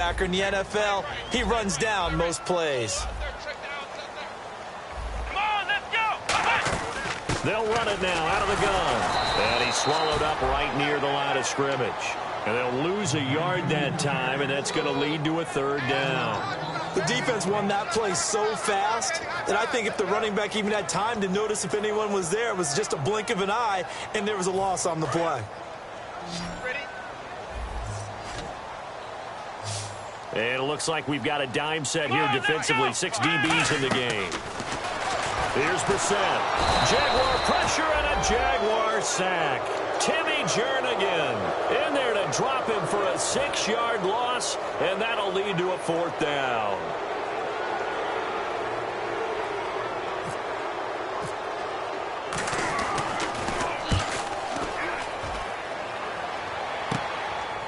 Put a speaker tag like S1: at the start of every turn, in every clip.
S1: Backer in the NFL, he runs down most plays.
S2: They'll run it now out of the gun. And he's swallowed up right near the line of scrimmage. And they'll lose a yard that time, and that's going to lead to a third down.
S1: The defense won that play so fast that I think if the running back even had time to notice if anyone was there, it was just a blink of an eye, and there was a loss on the play.
S2: And it looks like we've got a dime set here defensively. 6 DBs in the game. Here's Brissett. Jaguar pressure and a Jaguar sack. Timmy Jernigan in there to drop him for a 6-yard loss, and that'll lead to a 4th down.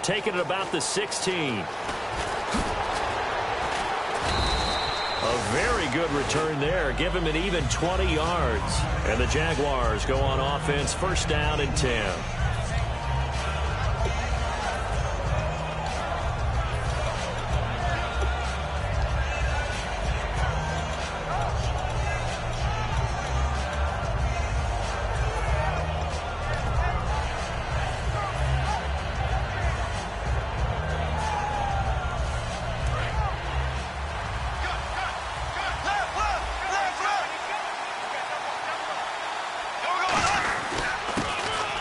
S2: Taking it about the 16. A very good return there. Give him an even 20 yards. And the Jaguars go on offense, 1st down and 10.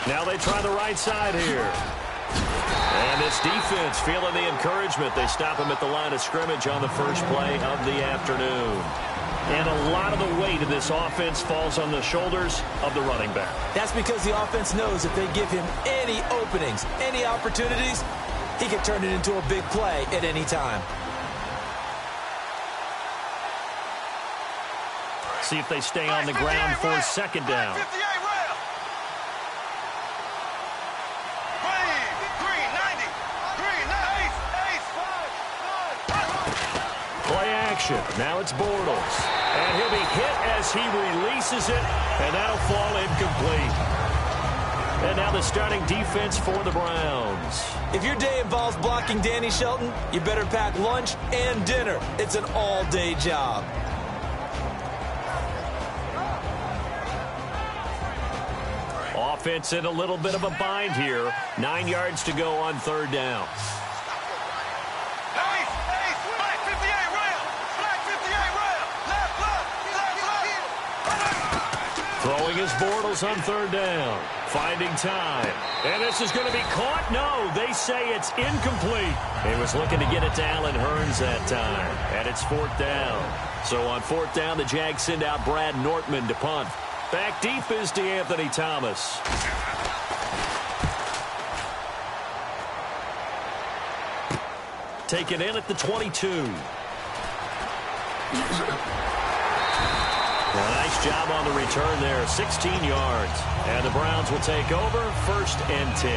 S2: Now they try the right side here. And this defense feeling the encouragement. They stop him at the line of scrimmage on the first play of the afternoon. And a lot of the weight of this offense falls on the shoulders of the running back.
S1: That's because the offense knows if they give him any openings, any opportunities, he can turn it into a big play at any time.
S2: See if they stay on the ground for 2nd down. Now it's Bortles. And he'll be hit as he releases it, and that'll fall incomplete. And now the starting defense for the Browns.
S1: If your day involves blocking Danny Shelton, you better pack lunch and dinner. It's an all-day job.
S2: Offense in a little bit of a bind here. 9 yards to go on 3rd down. Throwing his Bortles on 3rd down. Finding time. And this is going to be caught. No, they say it's incomplete. He was looking to get it to Allen Hurns that time. And it's 4th down. So on 4th down, the Jags send out Brad Nortman to punt. Back deep is DeAnthony Thomas. Taken in at the 22. Well, nice job on the return there, 16 yards. And the Browns will take over, 1st and 10.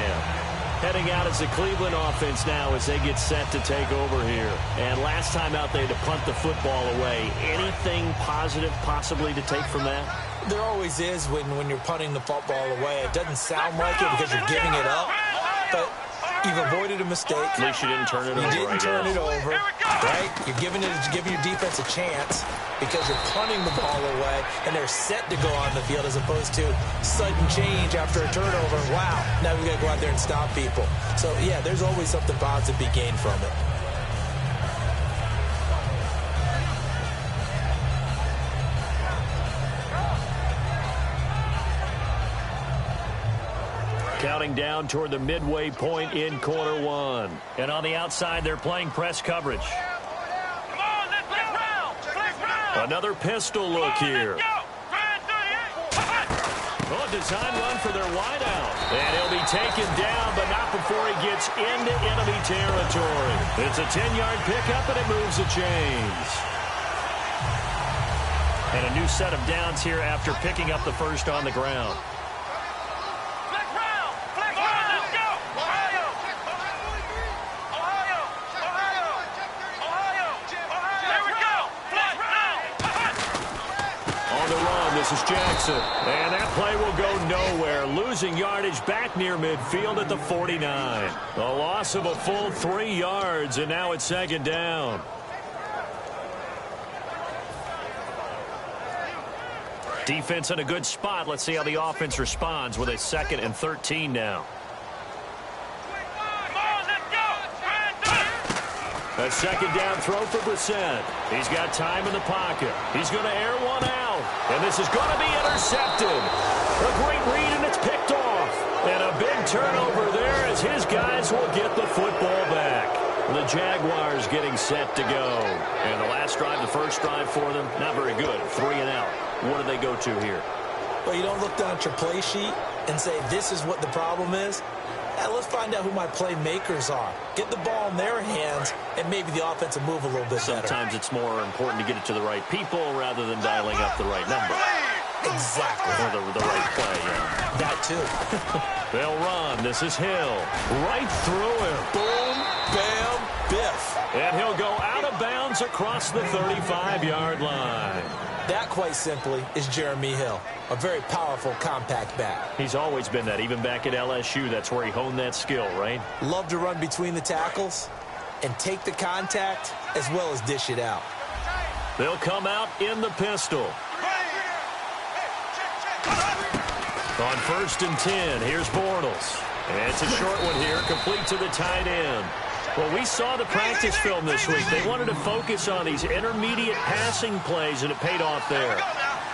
S2: Heading out as the Cleveland offense now as they get set to take over here. And last time out, they had to punt the football away. Anything positive possibly to take from that?
S1: There always is when you're punting the football away. It doesn't sound like it because you're giving it up, but you've avoided a mistake.
S2: At least you didn't turn it over.
S1: You didn't turn it over, right? You're giving your defense a chance because you're punting the ball away, and they're set to go on the field as opposed to sudden change after a turnover. Wow, now we got to go out there and stop people. So, yeah, there's always something positive to be gained from it.
S2: Counting down toward the midway point in quarter 1. And on the outside, they're playing press coverage. Another pistol look here. Oh, design run for their wideout. And he'll be taken down, but not before he gets into enemy territory. It's a 10-yard pickup, and it moves the chains. And a new set of downs here after picking up the first on the ground. This is Jackson. And that play will go nowhere. Losing yardage back near midfield at the 49. A loss of a full 3 yards, and now it's second down. Defense in a good spot. Let's see how the offense responds with a 2nd and 13 now. A second down throw for Brissett. He's got time in the pocket. He's going to air one out. And this is going to be intercepted. A great read, and it's picked off. And a big turnover there as his guys will get the football back. The Jaguars getting set to go. And the last drive, the first drive for them, not very good. 3 and out. What do they go to here?
S1: Well, you don't look down at your play sheet and say, this is what the problem is. Let's find out who my playmakers are. Get the ball in their hands, and maybe the offense will move a little bit better.
S2: Sometimes it's more important to get it to the right people rather than dialing up the right number.
S1: Exactly.
S2: Or the right play, yeah.
S1: That too.
S2: They'll run. This is Hill. Right through him.
S1: Boom, bam, biff.
S2: And he'll go out of bounds across the 35-yard line.
S1: That, quite simply, is Jeremy Hill. A very powerful, compact back.
S2: He's always been that. Even back at LSU, that's where he honed that skill, right?
S1: Love to run between the tackles and take the contact as well as dish it out.
S2: They'll come out in the pistol. On 1st and 10, here's Bortles. And it's a short one here, complete to the tight end. Well, we saw the practice film this week. They wanted to focus on these intermediate passing plays, and it paid off there.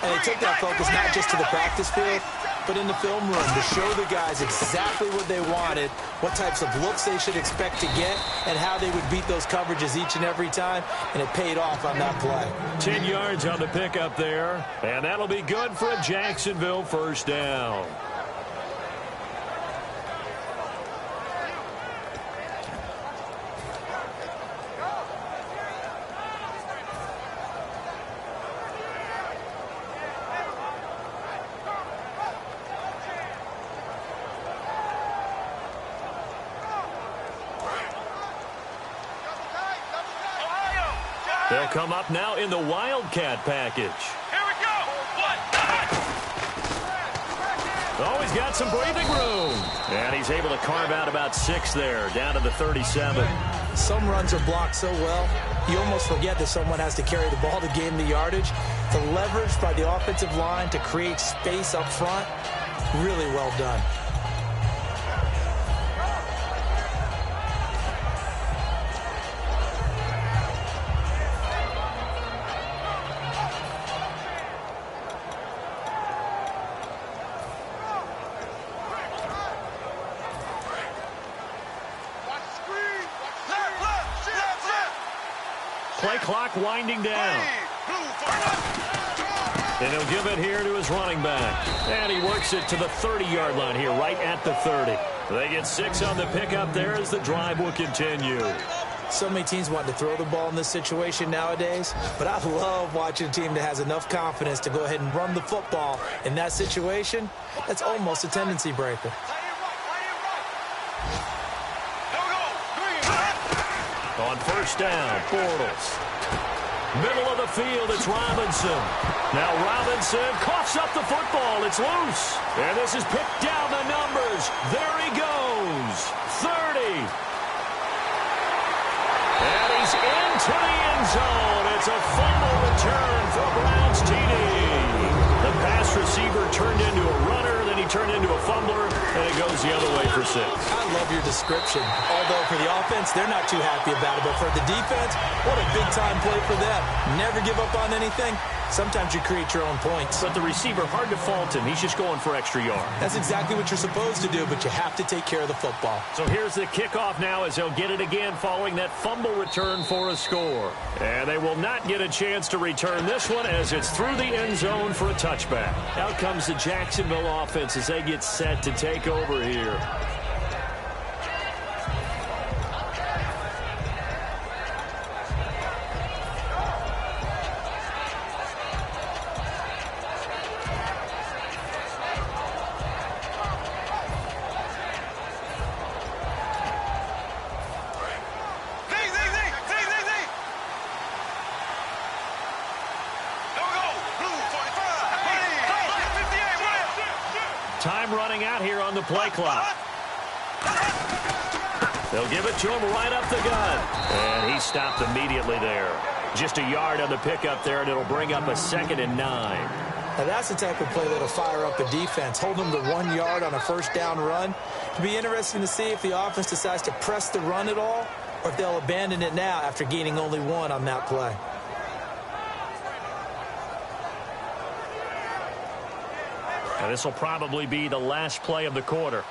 S1: And they took that focus not just to the practice field, but in the film room to show the guys exactly what they wanted, what types of looks they should expect to get, and how they would beat those coverages each and every time, and it paid off on that play.
S2: 10 yards on the pickup there, and that'll be good for a Jacksonville first down. They'll come up now in the Wildcat package.
S3: Here we go.
S2: Oh, he's got some breathing room. And he's able to carve out about 6 there, down to the 37.
S1: Some runs are blocked so well, you almost forget that someone has to carry the ball to gain the yardage. The leverage by the offensive line to create space up front, really well done.
S2: Play clock winding down. And he'll give it here to his running back. And he works it to the 30-yard line here, right at the 30. They get 6 on the pickup there as the drive will continue.
S1: So many teams want to throw the ball in this situation nowadays, but I love watching a team that has enough confidence to go ahead and run the football in that situation. That's almost a tendency breaker.
S2: On first down, Bortles. Middle of the field, it's Robinson. Now Robinson coughs up the football. It's loose. And this is picked down the numbers. There he goes. 30. And he's into the end zone. It's a fumble return for Browns TD. The pass receiver turned into a runner, then he turned into a fumbler, and it goes the other way for 6.
S1: I love your description. Although for the offense, they're not too happy about it. But for the defense, what a big-time play for them. Never give up on anything. Sometimes you create your own points.
S2: But the receiver, hard to fault him. He's just going for extra yards.
S1: That's exactly what you're supposed to do, but you have to take care of the football.
S2: So here's the kickoff now as they'll get it again following that fumble return for a score. And they will not get a chance to return this one as it's through the end zone for a touchback. Out comes the Jacksonville offense as they get set to take over here. out here on the play clock. They'll give it to him right up the gut. And he stopped immediately there. Just a yard on the pickup there, and it'll bring up a 2nd and 9.
S1: Now that's the type of play that'll fire up a defense. Hold them to 1 yard on a first down run. It'll be interesting to see if the offense decides to press the run at all, or if they'll abandon it now after gaining only 1 on that play.
S2: And this will probably be the last play of the quarter.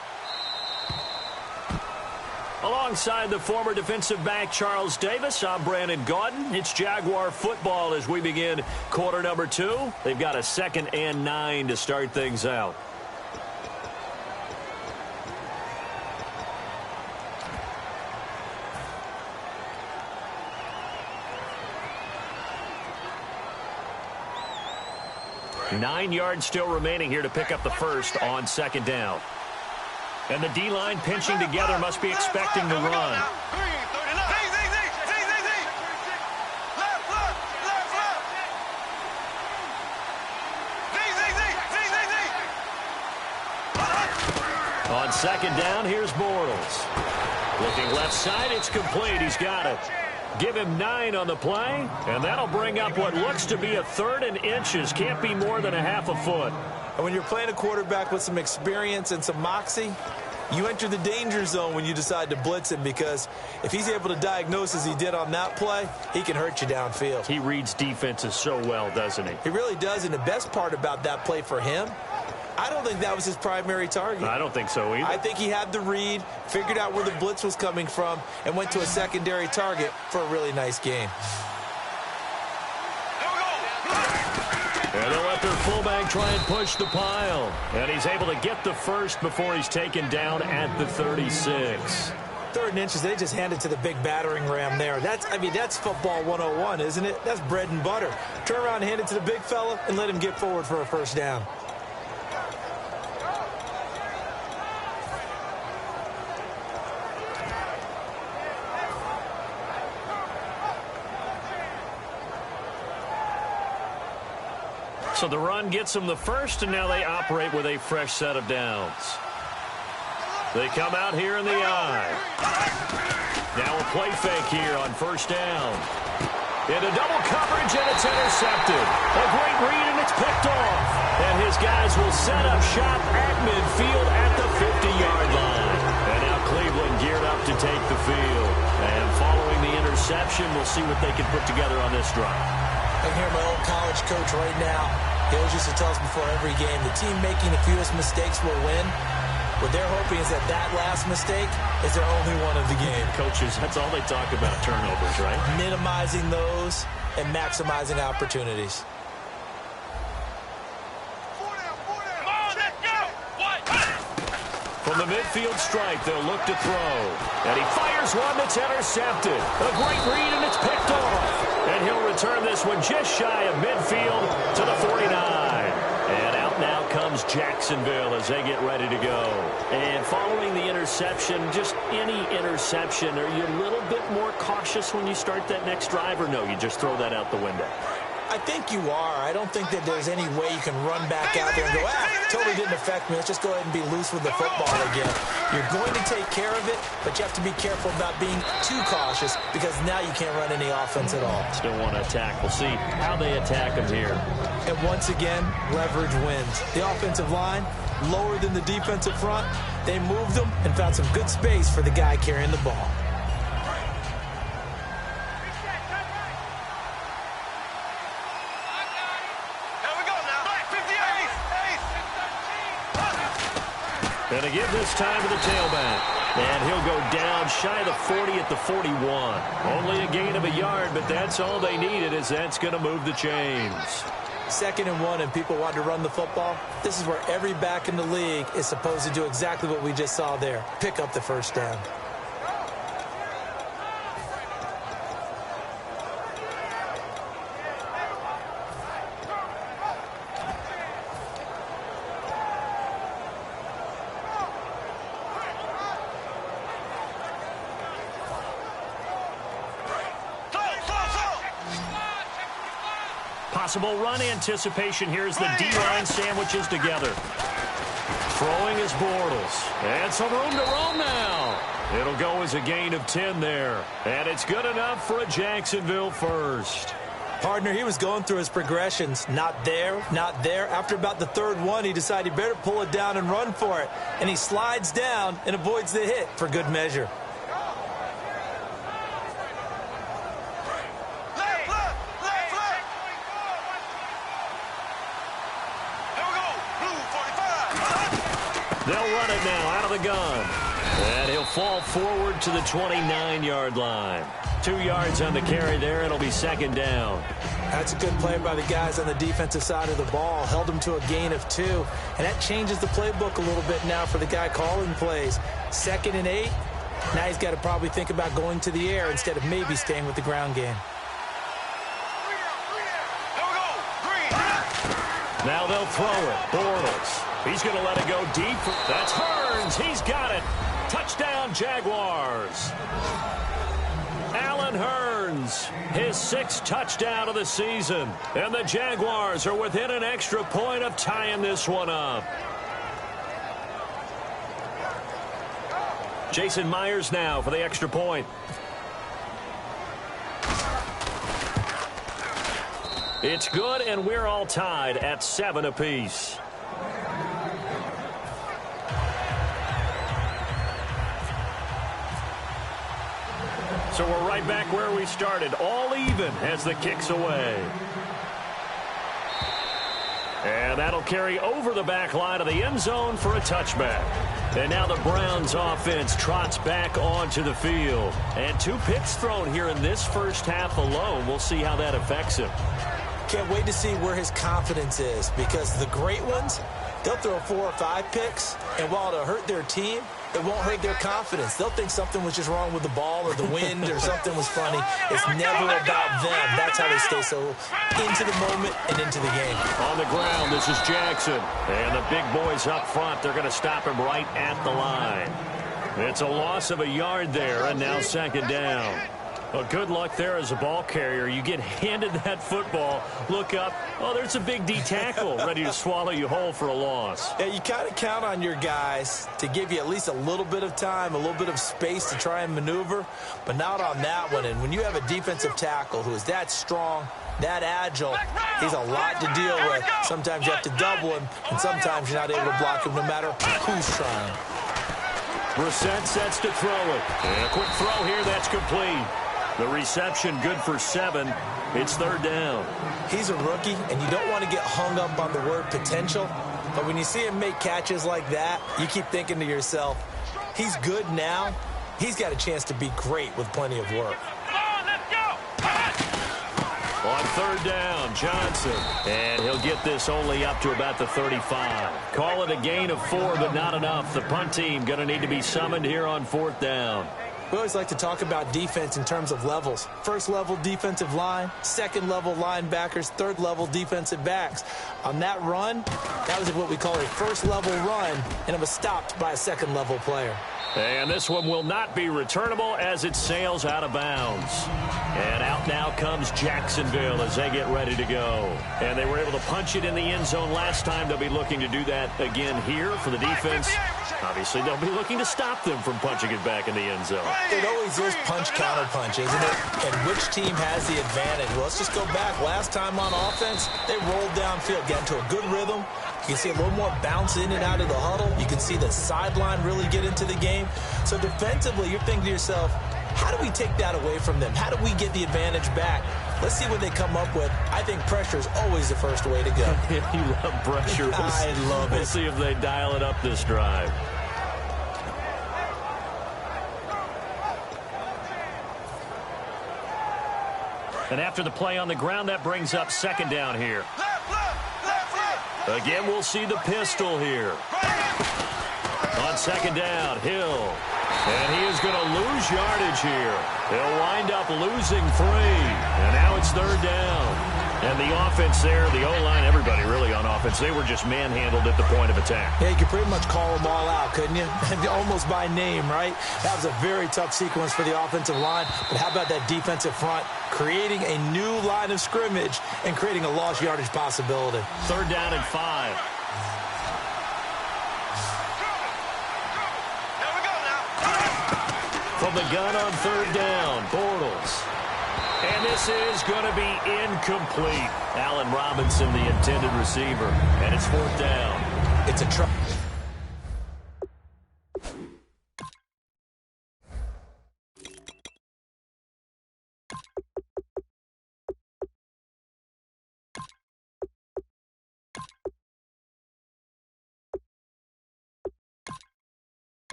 S2: Alongside the former defensive back Charles Davis, I'm Brandon Gaudin. It's Jaguar football as we begin quarter number 2. They've got a 2nd and 9 to start things out. Nine yards still remaining here to pick up the first on 2nd down. And the D-line pinching together must be expecting the run. On 2nd down, here's Bortles. Looking left side, it's complete. He's got it. Give him 9 on the play, and that'll bring up what looks to be a 3rd and inches. Can't be more than a half a foot.
S1: And when you're playing a quarterback with some experience and some moxie, you enter the danger zone when you decide to blitz him, because if he's able to diagnose as he did on that play, he can hurt you downfield.
S2: He reads defenses so well, doesn't he?
S1: He really does, and the best part about that play for him, I don't think that was his primary target.
S2: I don't think so either.
S1: I think he had the read, figured out where the blitz was coming from, and went to a secondary target for a really nice game.
S2: And they'll let their fullback try and push the pile. And he's able to get the first before he's taken down at the 36.
S1: 3rd and inches, they just handed to the big battering ram there. That's football 101, isn't it? That's bread and butter. Turn around and hand it to the big fella and let him get forward for a first down.
S2: So the run gets them the first, and now they operate with a fresh set of downs. They come out here in the eye. Now a play fake here on first down. Into double coverage, and it's intercepted. A great read, and it's picked off. And his guys will set up shop at midfield at the 50-yard line. And now Cleveland geared up to take the field. And following the interception, we'll see what they can put together on this drive.
S1: I can hear my old college coach right now. He always used to tell us before every game, the team making the fewest mistakes will win. What they're hoping is that that last mistake is their only one of the game.
S2: Coaches, that's all they talk about, turnovers, right?
S1: Minimizing those and maximizing opportunities.
S2: From the midfield stripe, they'll look to throw. And he fires one that's intercepted. A great read, and it's picked off. And he'll return this one just shy of midfield to the 49. And out now comes Jacksonville as they get ready to go. And following the interception, just any interception, are you a little bit more cautious when you start that next drive, or no, you just throw that out the window?
S1: I think you are. I don't think that there's any way you can run back out there and go, totally didn't affect me. Let's just go ahead and be loose with the football again. You're going to take care of it, but you have to be careful about being too cautious, because now you can't run any offense at all.
S2: Still want to attack. We'll see how they attack them here.
S1: And once again, leverage wins. The offensive line, lower than the defensive front. They moved them and found some good space for the guy carrying the ball.
S2: And to give this time to the tailback. And he'll go down shy of the 40 at the 41. Only a gain of a yard, but that's all they needed, as that's going to move the chains.
S1: 2nd and 1, and people want to run the football. This is where every back in the league is supposed to do exactly what we just saw there. Pick up the first down.
S2: Possible run anticipation here as the D-line sandwiches together. Throwing is Bortles. And some room to roam now. It'll go as a gain of 10 there. And it's good enough for a Jacksonville first.
S1: Partner, he was going through his progressions. Not there, not there. After about the third one, he decided he better pull it down and run for it. And he slides down and avoids the hit for good measure.
S2: They'll run it now out of the gun. And he'll fall forward to the 29-yard line. 2 yards on the carry there. It'll be second down.
S1: That's a good play by the guys on the defensive side of the ball. Held him to a gain of 2. And that changes the playbook a little bit now for the guy calling plays. 2nd and 8. Now he's got to probably think about going to the air instead of maybe staying with the ground game.
S2: Now they'll throw it. Bortles. He's going to let it go deep. That's Hearns. He's got it. Touchdown, Jaguars. Allen Hearns, his 6th touchdown of the season. And the Jaguars are within an extra point of tying this one up. Jason Myers now for the extra point. It's good, and we're all tied at 7 apiece. So we're right back where we started, all even as the kick's away. And that'll carry over the back line of the end zone for a touchback. And now the Browns offense trots back onto the field. And 2 picks thrown here in this first half alone. We'll see how that affects him.
S1: Can't wait to see where his confidence is, because the great ones, they'll throw 4 or 5 picks, and while it'll hurt their team, it won't hurt their confidence. They'll think something was just wrong with the ball or the wind or something was funny. It's never about them. That's how they stay so into the moment and into the game.
S2: On the ground, this is Jackson. And the big boys up front, they're going to stop him right at the line. It's a loss of a yard there, and now second down. Well, good luck there as a ball carrier. You get handed that football, look up, oh, there's a big D tackle ready to swallow you whole for a loss.
S1: Yeah, you kind of count on your guys to give you at least a little bit of time, a little bit of space to try and maneuver, but not on that one. And when you have a defensive tackle who is that strong, that agile, he's a lot to deal with. Sometimes you have to double him, and sometimes you're not able to block him no matter who's trying.
S2: Brissett sets to throw it. And a quick throw here, that's complete. The reception good for 7. It's third down.
S1: He's a rookie, and you don't want to get hung up on the word potential. But when you see him make catches like that, you keep thinking to yourself, he's good now. He's got a chance to be great with plenty of work.
S2: On third down, Johnson. And he'll get this only up to about the 35. Call it a gain of 4, but not enough. The punt team going to need to be summoned here on 4th down.
S1: We always like to talk about defense in terms of levels. First level defensive line, second level linebackers, third level defensive backs. On that run, that was what we call a first level run, and it was stopped by a second level player.
S2: And this one will not be returnable as it sails out of bounds. And out now comes Jacksonville as they get ready to go. And they were able to punch it in the end zone last time. They'll be looking to do that again here for the defense. Obviously, they'll be looking to stop them from punching it back in the end zone.
S1: It always is punch-counter-punch, isn't it? And which team has the advantage? Well, let's just go back. Last time on offense, they rolled downfield, got into a good rhythm. You can see a little more bounce in and out of the huddle. You can see the sideline really get into the game. So defensively, you're thinking to yourself, how do we take that away from them? How do we get the advantage back? Let's see what they come up with. I think pressure is always the first way to go.
S2: You love pressure.
S1: I love it.
S2: We'll see if they dial it up this drive. And after the play on the ground, that brings up second down here. Again, we'll see the pistol here. On second down, Hill. And he is going to lose yardage here. He'll wind up losing 3. And now it's third down. And the offense there, the O-line, everybody really on offense, they were just manhandled at the point of attack.
S1: Yeah, you could pretty much call them all out, couldn't you? Almost by name, right? That was a very tough sequence for the offensive line. But how about that defensive front creating a new line of scrimmage and creating a lost yardage possibility?
S2: Third down and 5. From the gun on third down, Bortles. And this is going to be incomplete. Allen Robinson, the intended receiver. And it's fourth down.
S1: It's a try.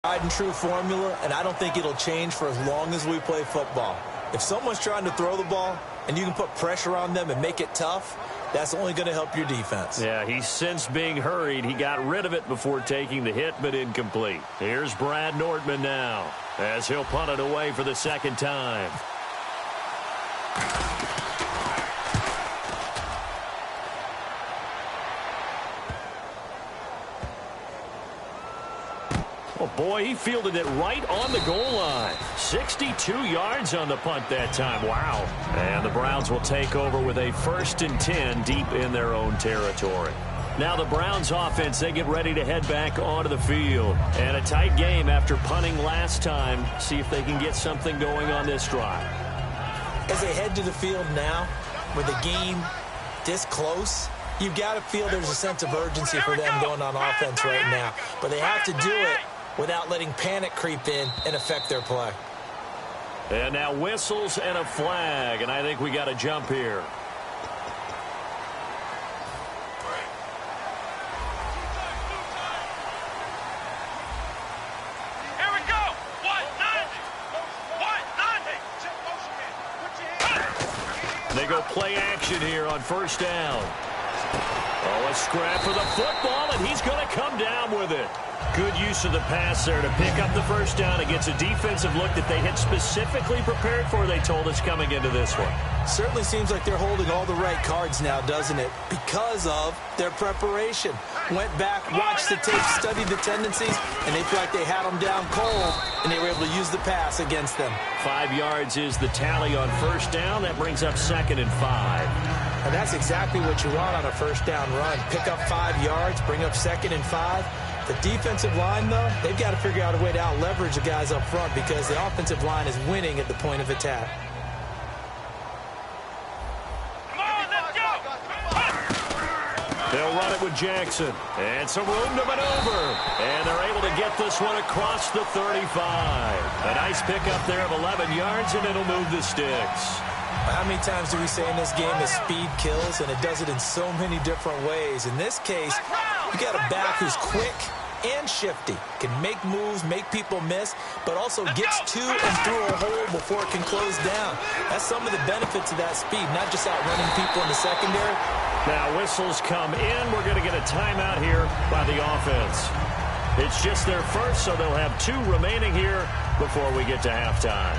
S1: Tried and true formula, and I don't think it'll change for as long as we play football. If someone's trying to throw the ball and you can put pressure on them and make it tough, that's only going to help your defense.
S2: Yeah, he's since being hurried. He got rid of it before taking the hit, but incomplete. Here's Brad Nordman now as he'll punt it away for the second time. Oh, boy, he fielded it right on the goal line. 62 yards on the punt that time. Wow. And the Browns will take over with a 1st and 10 deep in their own territory. Now the Browns offense, they get ready to head back onto the field. And a tight game after punting last time. See if they can get something going on this drive.
S1: As they head to the field now, with the game this close, you've got to feel there's a sense of urgency for them going on offense right now. But they have to do it without letting panic creep in and affect their play.
S2: And now whistles and a flag, and I think we got to jump here.
S3: Here we go. 190.
S2: They go play action here on first down. Oh, a scrap for the football, and he's going to come down with it. Good use of the pass there to pick up the first down against a defensive look that they had specifically prepared for, they told us, coming into this one.
S1: Certainly seems like they're holding all the right cards now, doesn't it? Because of their preparation. Went back, watched the tape, studied the tendencies, and they feel like they had them down cold, and they were able to use the pass against them.
S2: 5 yards is the tally on first down. That brings up 2nd and 5.
S1: And that's exactly what you want on a first down run. Pick up 5 yards, bring up 2nd and 5. The defensive line, though, they've got to figure out a way to out-leverage the guys up front because the offensive line is winning at the point of attack.
S3: Come on, let's go.
S2: They'll run it with Jackson. And some room to maneuver. And they're able to get this one across the 35. A nice pickup there of 11 yards, and it'll move the sticks.
S1: How many times do we say in this game that speed kills, and it does it in so many different ways? In this case, you got a back who's quick and shifty, can make moves, make people miss, but also gets to and through a hole before it can close down. That's some of the benefits of that speed, not just outrunning people in the secondary.
S2: Now whistles come in. We're going to get a timeout here by the offense. It's just their first, so they'll have 2 remaining here before we get to halftime.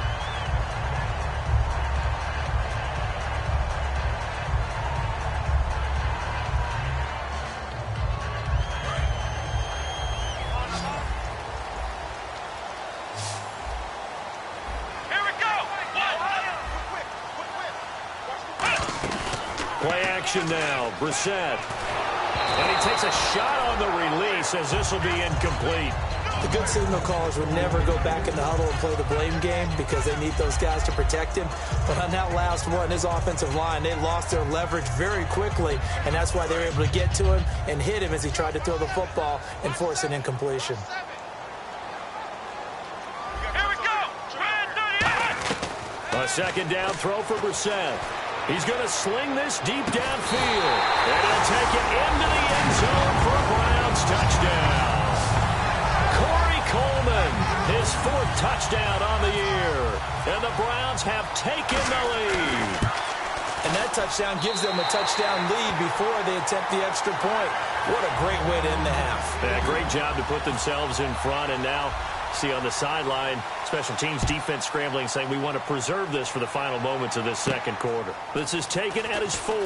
S2: Play action now, Brissett. And he takes a shot on the release as this will be incomplete.
S1: The good signal callers would never go back in the huddle and play the blame game because they need those guys to protect him. But on that last one, his offensive line, they lost their leverage very quickly, and that's why they were able to get to him and hit him as he tried to throw the football and force an incompletion.
S3: Here we go.
S2: A second down throw for Brissett. He's going to sling this deep downfield. And he'll take it into the end zone for a Browns touchdown. Corey Coleman, his 4th touchdown on the year. And the Browns have taken the lead.
S1: And that touchdown gives them a touchdown lead before they attempt the extra point. What a great way to end the half.
S2: Yeah, great job to put themselves in front. And now, see on the sideline, special teams defense scrambling, saying we want to preserve this for the final moments of this second quarter. This is taken at his 4.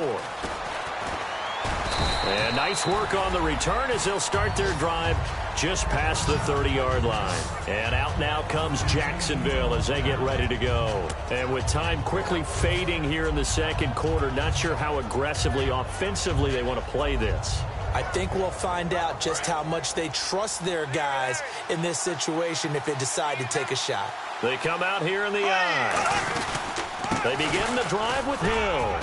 S2: And nice work on the return as they'll start their drive just past the 30-yard line. And out now comes Jacksonville as they get ready to go. And with time quickly fading here in the second quarter, not sure how aggressively, offensively they want to play this.
S1: I think we'll find out just how much they trust their guys in this situation if they decide to take a shot.
S2: They come out here in the eye. They begin the drive with Hill.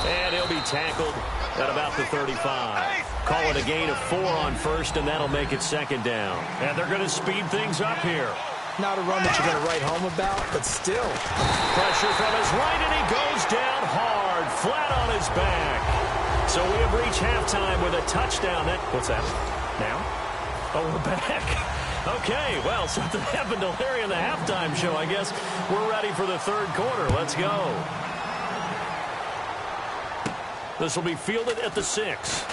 S2: And he'll be tackled at about the 35. Call it a gain of 4 on first, and that'll make it second down. And they're going to speed things up here.
S1: Not a run that you're going to write home about, but still.
S2: Pressure from his right, and he goes down hard, flat on his back. So we have reached halftime with a touchdown. What's that? Now? Oh, we're back. Okay, well, something happened to Larry in the halftime show. I guess we're ready for the third quarter. Let's go. This will be fielded at the 6.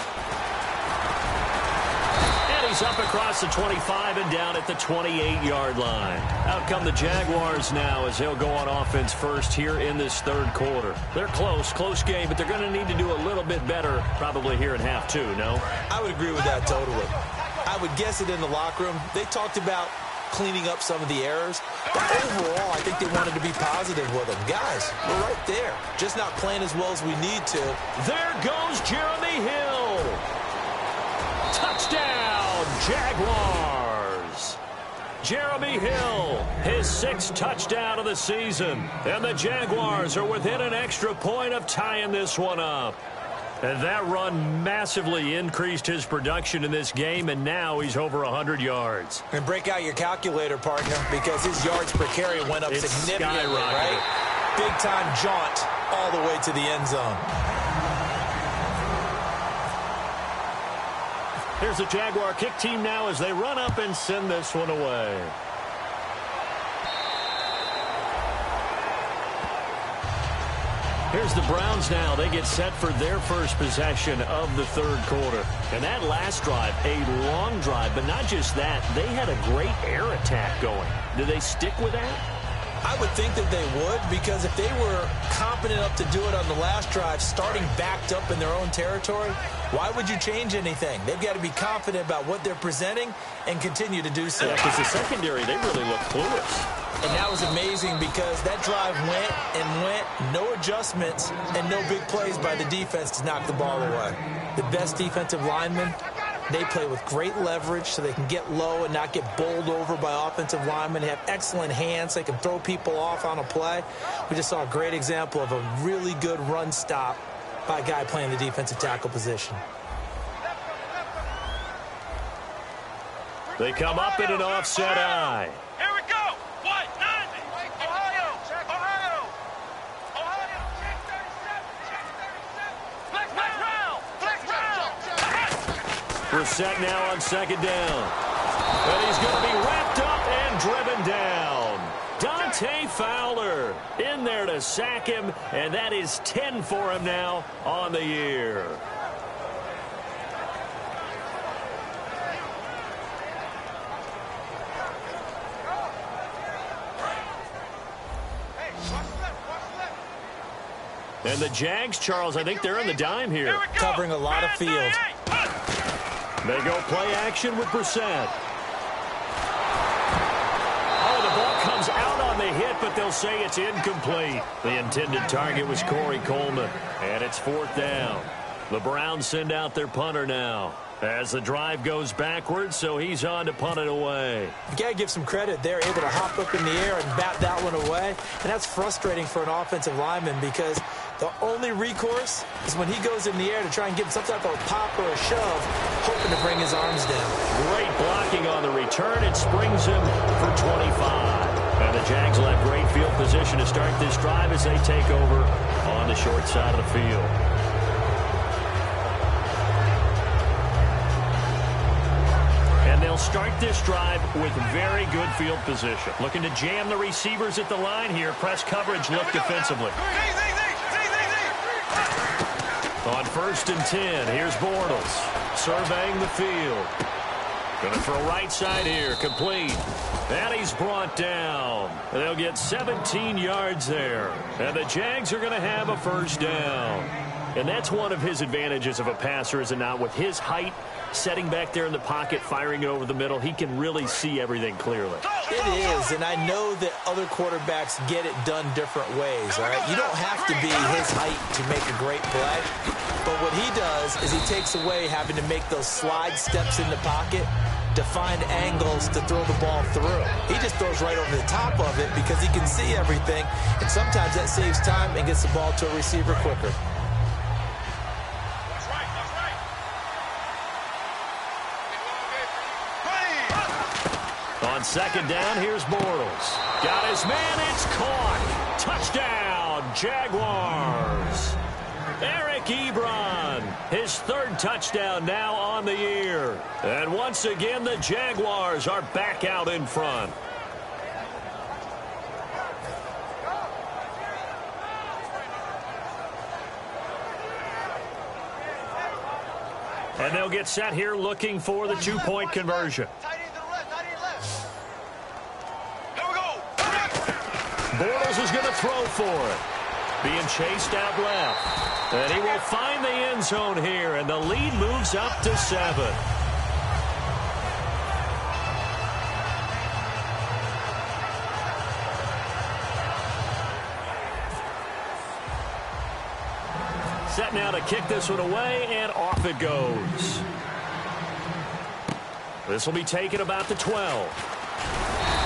S2: And he's up across the 25 and down at the 28-yard line. Out come the Jaguars now as they'll go on offense first here in this third quarter. They're close game, but they're going to need to do a little bit better probably here in half 2, no?
S1: I would agree with that totally. I would guess it in the locker room. They talked about cleaning up some of the errors. But overall, I think they wanted to be positive with them. Guys, we're right there. Just not playing as well as we need to.
S2: There goes Jeremy Hill. Touchdown, Jaguars. Jeremy Hill, his 6th touchdown of the season. And the Jaguars are within an extra point of tying this one up. And that run massively increased his production in this game, and now he's over 100 yards.
S1: And break out your calculator, partner, because his yards per carry went up significantly, right? Big-time jaunt all the way to the end zone.
S2: Here's the Jaguar kick team now as they run up and send this one away. Here's the Browns now. They get set for their first possession of the third quarter. And that last drive, a long drive, but not just that. They had a great air attack going. Do they stick with that?
S1: I would think that they would, because if they were competent enough to do it on the last drive, starting backed up in their own territory, why would you change anything? They've got to be confident about what they're presenting and continue to do so.
S2: Yeah, because the secondary, they really look clueless.
S1: And that was amazing because that drive went and went, no adjustments and no big plays by the defense to knock the ball away. The best defensive linemen, they play with great leverage so they can get low and not get bowled over by offensive linemen. They have excellent hands. They can throw people off on a play. We just saw a great example of a really good run stop by a guy playing the defensive tackle position.
S2: They come up in an offset eye.
S3: Here we go. What? 90. Ohio. Check 37. Flex round.
S2: We're set now on second down. And he's going to be wrapped up and driven down. Dante Fowler in there to sack him, and that is 10 for him now on the year. And the Jags, Charles, I think they're on the dime here.
S1: Covering a lot of field.
S2: They go play action with Brissett. Oh, the ball comes out on the hit, but they'll say it's incomplete. The intended target was Corey Coleman, and it's 4th down. The Browns send out their punter now as the drive goes backwards, so he's on to punt it away.
S1: You got to give some credit. They're able to hop up in the air and bat that one away, and that's frustrating for an offensive lineman because the only recourse is when he goes in the air to try and get some type of pop or a shove, hoping to bring his arms down.
S2: Great blocking on the return. It springs him for 25. And the Jags will have great field position to start this drive as they take over on the short side of the field. And they'll start this drive with very good field position. Looking to jam the receivers at the line here. Press coverage look defensively. On 1st and 10, here's Bortles surveying the field. Going to throw right side here, complete. And he's brought down. They'll get 17 yards there. And the Jags are going to have a 1st down. And that's one of his advantages of a passer, is it not? With his height, setting back there in the pocket, firing it over the middle, he can really see everything clearly.
S1: It is, and I know that other quarterbacks get it done different ways, all right? You don't have to be his height to make a great play, but what he does is he takes away having to make those slide steps in the pocket to find angles to throw the ball through. He just throws right over the top of it because he can see everything, and sometimes that saves time and gets the ball to a receiver quicker.
S2: On second down, here's Bortles. Got his man, it's caught. Touchdown, Jaguars. Eric Ebron, his third touchdown now on the year. And once again, the Jaguars are back out in front. And they'll get set here looking for the two-point conversion. Bortles is going to throw for it. Being chased out left. And he will find the end zone here, and the lead moves up to 7. Set now to kick this one away, and off it goes. This will be taken about the 12.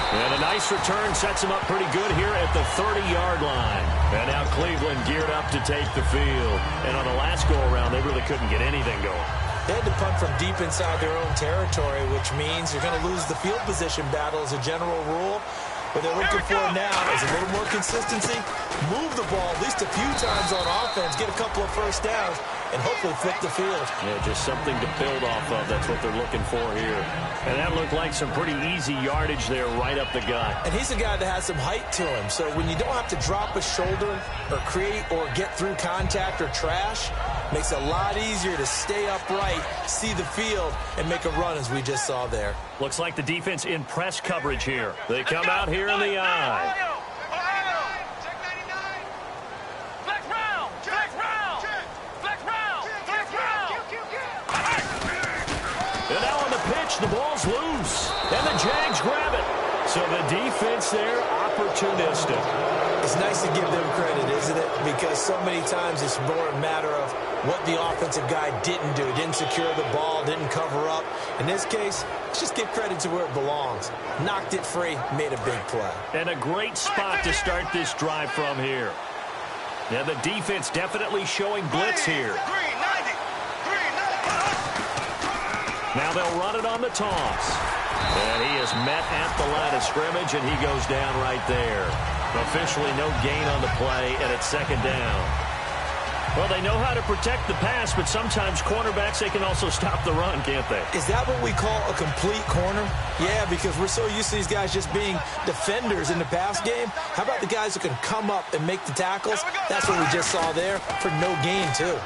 S2: And a nice return sets him up pretty good here at the 30-yard line. And now Cleveland geared up to take the field. And on the last go-around, they really couldn't get anything going.
S1: They had to punt from deep inside their own territory, which means you're going to lose the field position battle as a general rule. What they're looking for now is a little more consistency, move the ball at least a few times on offense, get a couple of first downs, and hopefully flip the field.
S2: Yeah, just something to build off of. That's what they're looking for here. And that looked like some pretty easy yardage there right up the gut.
S1: And he's a guy that has some height to him. So when you don't have to drop a shoulder or create or get through contact or trash, makes it a lot easier to stay upright, see the field, and make a run as we just saw there.
S2: Looks like the defense in press coverage here. They come out here in the eye. And now on the pitch, the ball's loose. And the Jags grab it. So the defense there, opportunistic.
S1: It's nice to give them credit, isn't it? Because so many times it's more a matter of what the offensive guy didn't do. Didn't secure the ball, didn't cover up. In this case, let's just give credit to where it belongs. Knocked it free, made a big play.
S2: And a great spot to start this drive from here. Now the defense definitely showing blitz here. Now they'll run it on the toss. And he is met at the line of scrimmage, and he goes down right there. Officially no gain on the play, and it's second down. Well, they know how to protect the pass, but sometimes cornerbacks, they can also stop the run, can't they?
S1: Is that what we call a complete corner? Yeah, because we're so used to these guys just being defenders in the pass game. How about the guys who can come up and make the tackles? That's what we just saw there for no gain, too.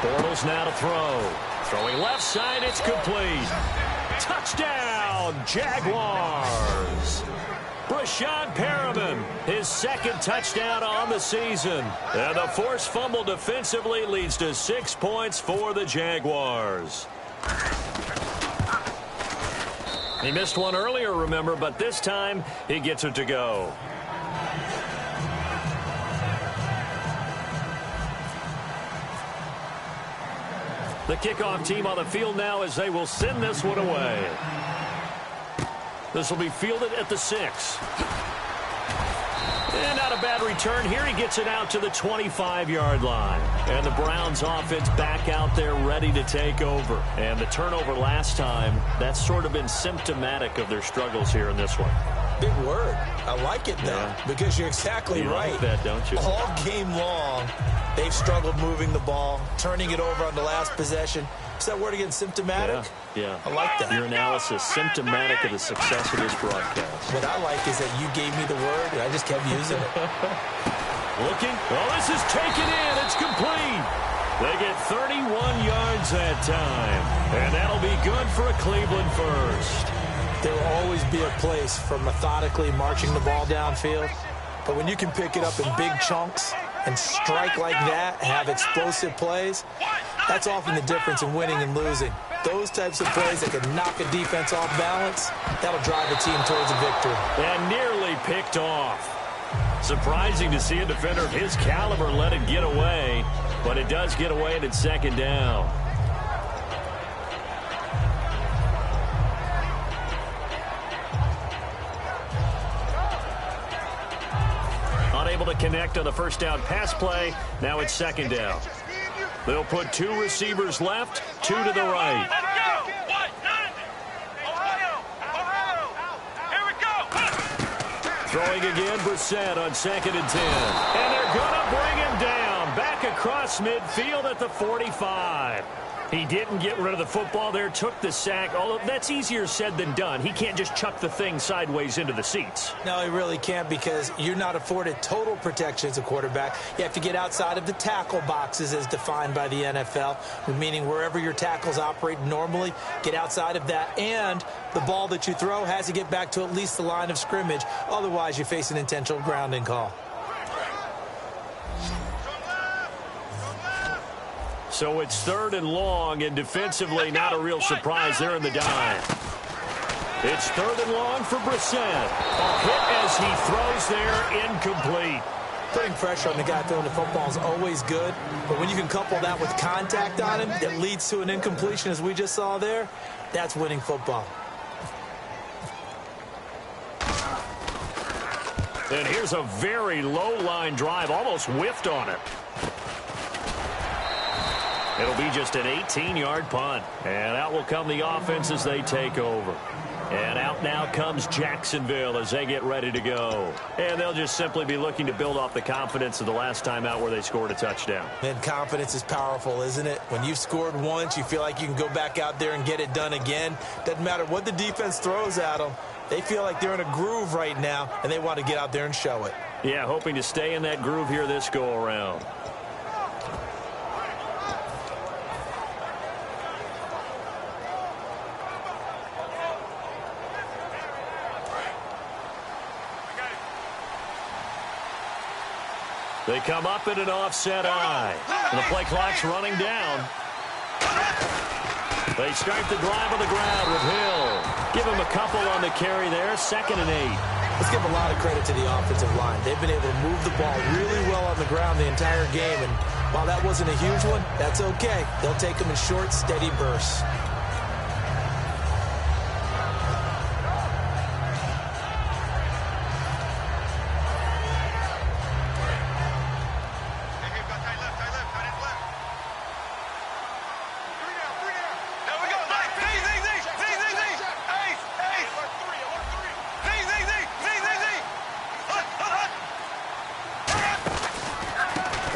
S2: Bortles now to throw. Throwing left side, it's complete. Touchdown, Jaguars. Brashad Perriman, his second touchdown on the season. And the forced fumble defensively leads to 6 points for the Jaguars. He missed one earlier, remember, but this time he gets it to go. The kickoff team on the field now as they will send this one away. This will be fielded at the 6. And not a bad return here. He gets it out to the 25-yard line. And the Browns offense back out there ready to take over. And the turnover last time, that's sort of been symptomatic of their struggles here in this one.
S1: Big word. I like it, though, because you're exactly right.
S2: Like that, don't you?
S1: All game long, they've struggled moving the ball, turning it over on the last possession. Is that word again, symptomatic?
S2: Yeah.
S1: I like that.
S2: Your analysis, symptomatic of the success of this broadcast.
S1: What I like is that you gave me the word, and I just kept using it.
S2: Looking. Oh, this is taken in. It's complete. They get 31 yards that time. And that'll be good for a Cleveland first.
S1: There will always be a place for methodically marching the ball downfield. But when you can pick it up in big chunks, and strike like that, have explosive plays, that's often the difference in winning and losing. Those types of plays that can knock a defense off balance, that'll drive a team towards a victory.
S2: And nearly picked off. Surprising to see a defender of his caliber let it get away, but it does get away and it's second down. Unable to connect on the first down pass play. Now it's second down. They'll put two receivers left, two to the right.
S3: Let's go! What? 90! Ohio! Here we go!
S2: Throwing again, Brissett on 2nd and 10. And they're going to bring him down. Back across midfield at the 45. He didn't get rid of the football there, took the sack. Although that's easier said than done. He can't just chuck the thing sideways into the seats.
S1: No, he really can't, because you're not afforded total protection as a quarterback. You have to get outside of the tackle boxes as defined by the NFL, meaning wherever your tackles operate normally, get outside of that. And the ball that you throw has to get back to at least the line of scrimmage. Otherwise, you face an intentional grounding call.
S2: So it's 3rd and long, and defensively not a real surprise there in the dime. It's 3rd and long for Brissett. A hit as he throws there, incomplete.
S1: Putting pressure on the guy throwing the football is always good, but when you can couple that with contact on him that leads to an incompletion, as we just saw there, that's winning football.
S2: And here's a very low-line drive, almost whiffed on it. It'll be just an 18-yard punt. And out will come the offense as they take over. And out now comes Jacksonville as they get ready to go. And they'll just simply be looking to build off the confidence of the last time out where they scored a touchdown.
S1: And confidence is powerful, isn't it? When you've scored once, you feel like you can go back out there and get it done again. Doesn't matter what the defense throws at them. They feel like they're in a groove right now, and they want to get out there and show it.
S2: Yeah, hoping to stay in that groove here this go-around. They come up in an offset eye. And the play clock's running down. They start the drive on the ground with Hill. Give him a couple on the carry there. 2nd and 8.
S1: Let's give a lot of credit to the offensive line. They've been able to move the ball really well on the ground the entire game. And while that wasn't a huge one, that's okay. They'll take them in short, steady bursts.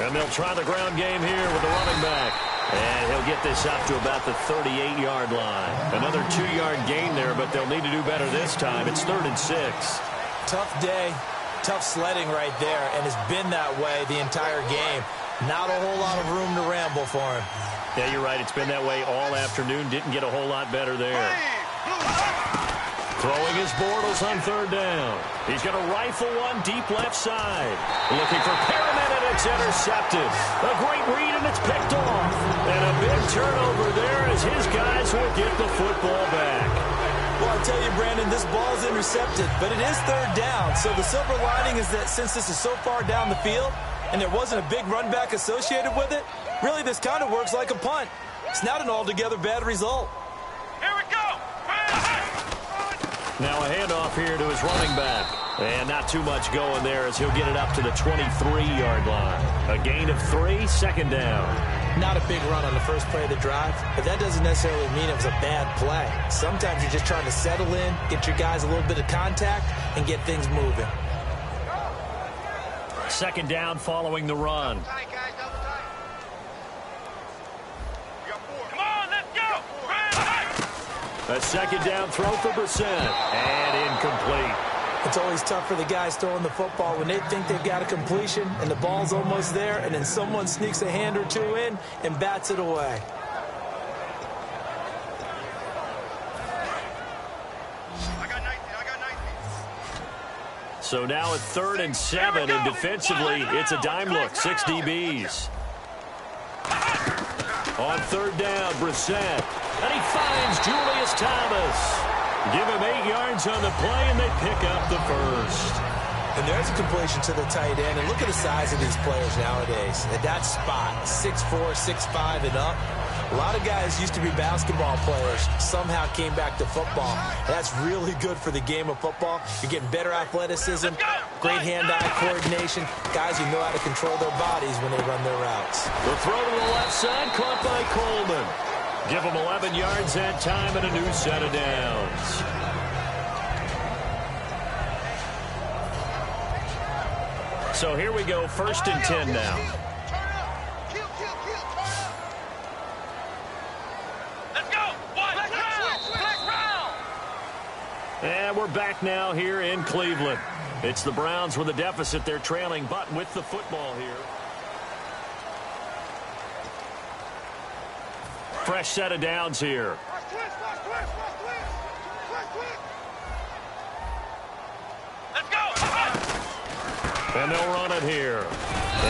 S2: And they'll try the ground game here with the running back. And he'll get this up to about the 38-yard line. Another 2-yard gain there, but they'll need to do better this time. It's 3rd and 6.
S1: Tough day, tough sledding right there, and it's been that way the entire game. Not a whole lot of room to ramble for him.
S2: Yeah, you're right. It's been that way all afternoon. Didn't get a whole lot better there. Throwing his Bortles on 3rd down. He's going to rifle one deep left side. Looking for Perriman, and it's intercepted. A great read, and it's picked off. And a big turnover there as his guys will get the football back.
S1: Well, I tell you, Brandon, this ball's intercepted, but it is 3rd down. So the silver lining is that since this is so far down the field and there wasn't a big run back associated with it, really this kind of works like a punt. It's not an altogether bad result.
S3: Here we go!
S2: Now a handoff here to his running back. And not too much going there as he'll get it up to the 23-yard line. A gain of 3, 2nd down.
S1: Not a big run on the first play of the drive, but that doesn't necessarily mean it was a bad play. Sometimes you're just trying to settle in, get your guys a little bit of contact, and get things moving.
S2: 2nd down following the run.
S3: Come on, let's go!
S2: A 2nd down throw for Brissett. And incomplete.
S1: It's always tough for the guys throwing the football when they think they've got a completion and the ball's almost there, and then someone sneaks a hand or two in and bats it away.
S2: So now at 3rd and 7, and defensively, it's a dime look, 6 DBs. On 3rd down, Brissett, and he finds Julius Thomas. Give him 8 yards on the play, and they pick up the first.
S1: And there's a completion to the tight end. And look at the size of these players nowadays. At that spot, 6'4", 6'5", and up. A lot of guys used to be basketball players, somehow came back to football. That's really good for the game of football. You're getting better athleticism, great hand-eye coordination, guys who know how to control their bodies when they run their routes.
S2: The throw to the left side, caught by Coleman. Give him 11 yards that time and a new set of downs. So here we go, 1st and 10 now.
S3: Let's go. Flex round.
S2: And we're back now here in Cleveland. It's the Browns with a deficit. They're trailing, but with the football here. Fresh set of downs here.
S3: Let's go.
S2: And they'll run it here.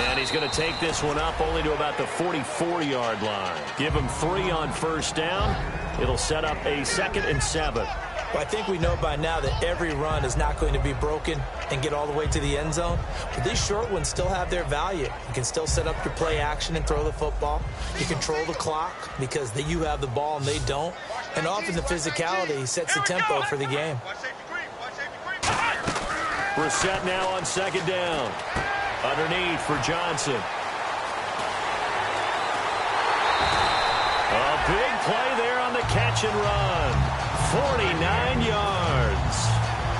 S2: And he's going to take this one up only to about the 44-yard line. Give him 3 on 1st down. It'll set up a 2nd and 7.
S1: Well, I think we know by now that every run is not going to be broken and get all the way to the end zone. But these short ones still have their value. You can still set up your play action and throw the football. You control the clock because you have the ball and they don't. And often the physicality sets the tempo for the game.
S2: Brissett now on 2nd down. Underneath for Johnson. A big play there on the catch and run. 49 yards.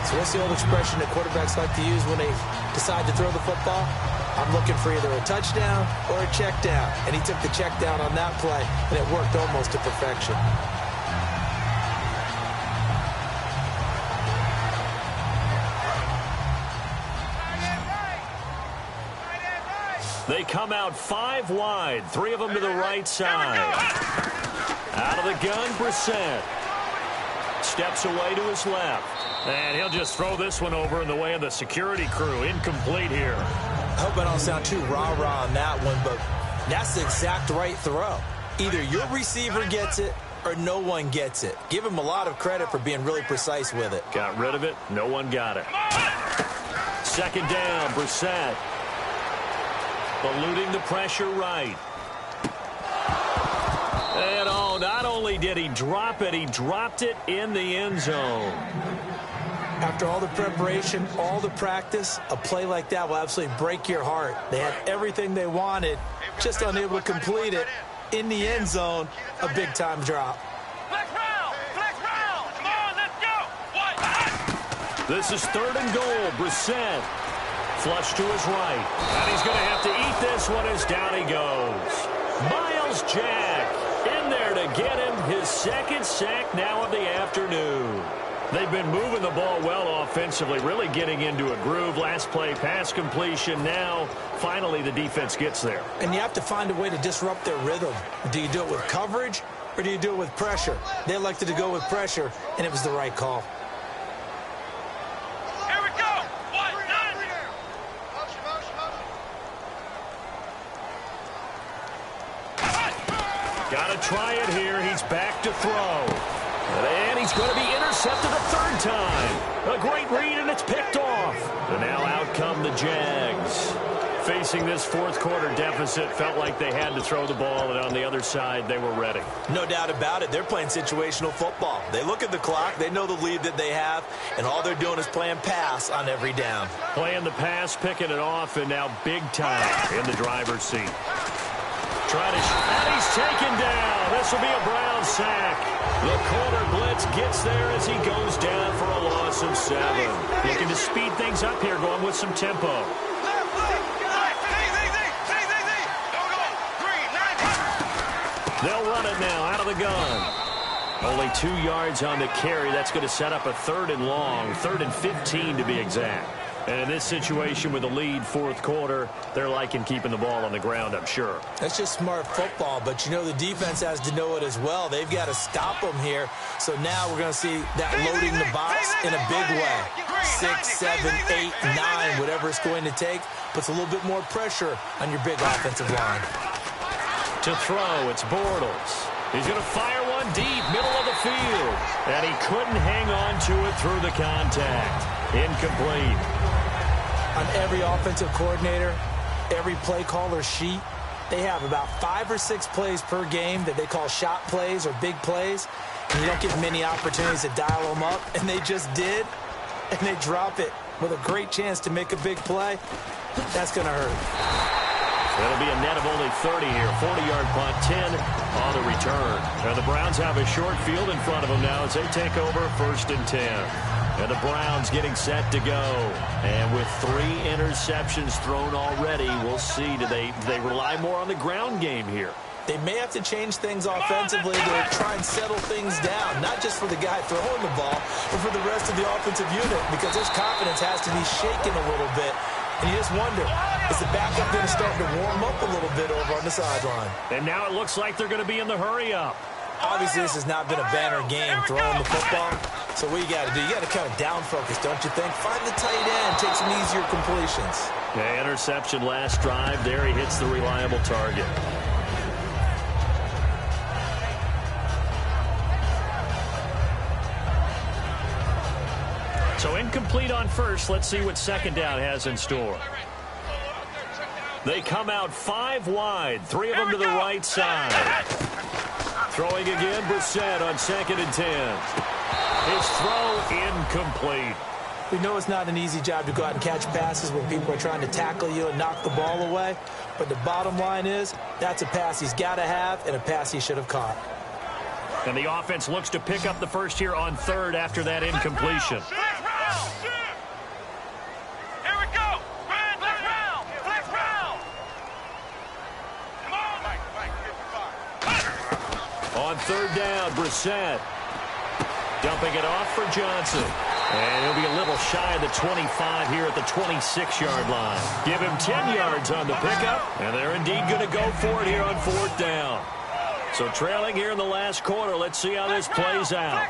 S1: So what's the old expression that quarterbacks like to use when they decide to throw the football? I'm looking for either a touchdown or a check down. And he took the check down on that play, and it worked almost to perfection.
S2: They come out 5 wide, 3 of them to the right side. Out of the gun, Brissett. Steps away to his left. And he'll just throw this one over in the way of the security crew. Incomplete here.
S1: I hope I don't sound too rah-rah on that one, but that's the exact right throw. Either your receiver gets it or no one gets it. Give him a lot of credit for being really precise with it.
S2: Got rid of it. No one got it. 2nd down, Brissett. Eluding the pressure right. And oh, not only did he drop it, he dropped it in the end zone.
S1: After all the preparation, all the practice, a play like that will absolutely break your heart. They had everything they wanted, just unable to complete it. In the end zone, a big-time drop.
S3: Flex round. Come on, let's go. What?
S2: This is 3rd and goal. Brissett. Flush to his right. And he's going to have to eat this one as down he goes. Miles Jack in there to get him his 2nd sack now of the afternoon. They've been moving the ball well offensively, really getting into a groove. Last play, pass completion. Now, finally, the defense gets there.
S1: And you have to find a way to disrupt their rhythm. Do you do it with coverage or do you do it with pressure? They elected to go with pressure, and it was the right call.
S2: Got to try it here. He's back to throw. And he's going to be intercepted a 3rd time. A great read, and it's picked off. And now out come the Jags. Facing this 4th quarter deficit, felt like they had to throw the ball, and on the other side, they were ready.
S1: No doubt about it. They're playing situational football. They look at the clock. They know the lead that they have, and all they're doing is playing pass on every down.
S2: Playing the pass, picking it off, and now big time in the driver's seat. And he's taken down. This will be a Brown sack. The corner blitz gets there as he goes down for a loss of 7. Looking to speed things up here, going with some tempo. They'll run it now out of the gun. Only 2 yards on the carry. That's going to set up a 3rd and long, 3rd and 15 to be exact. And in this situation with the lead fourth quarter, they're liking keeping the ball on the ground, I'm sure.
S1: That's just smart football, but you know the defense has to know it as well. They've got to stop them here. So now we're going to see that loading the box in a big way. 6, 7, 8, 9, whatever it's going to take, puts a little bit more pressure on your big offensive line.
S2: To throw, it's Bortles. He's going to fire one deep, middle of the field. And he couldn't hang on to it through the contact. Incomplete.
S1: On every offensive coordinator, every play caller sheet, they have about 5 or 6 plays per game that they call shot plays or big plays. And you don't get many opportunities to dial them up. And they just did. And they drop it with a great chance to make a big play. That's going to hurt.
S2: It'll be a net of only 30 here. 40-yard punt, 10 on the return. And the Browns have a short field in front of them now as they take over 1st and 10. And the Browns getting set to go. And with 3 interceptions thrown already, we'll see. Do they rely more on the ground game here?
S1: They may have to change things offensively to try and settle things down, not just for the guy throwing the ball, but for the rest of the offensive unit, because his confidence has to be shaken a little bit. And you just wonder, is the backup going to start to warm up a little bit over on the sideline?
S2: And now it looks like they're going to be in the hurry-up.
S1: Obviously, this has not been a banner game throwing the football. So what you got to do, you got to kind of down focus, don't you think? Find the tight end, take some easier completions.
S2: Yeah, interception last drive. There he hits the reliable target. So incomplete on first. Let's see what second down has in store. They come out 5 wide. 3 of them to the right side. Throwing again, Brissett on 2nd and 10. His throw incomplete.
S1: We know it's not an easy job to go out and catch passes when people are trying to tackle you and knock the ball away. But the bottom line is, that's a pass he's got to have and a pass he should have caught.
S2: And the offense looks to pick up the first here on 3rd after that incompletion. On 3rd down, Brissett dumping it off for Johnson. And he'll be a little shy of the 25 here at the 26-yard line. Give him 10 yards on the pickup, and they're indeed going to go for it here on 4th down. So trailing here in the last quarter. Let's see how this plays out.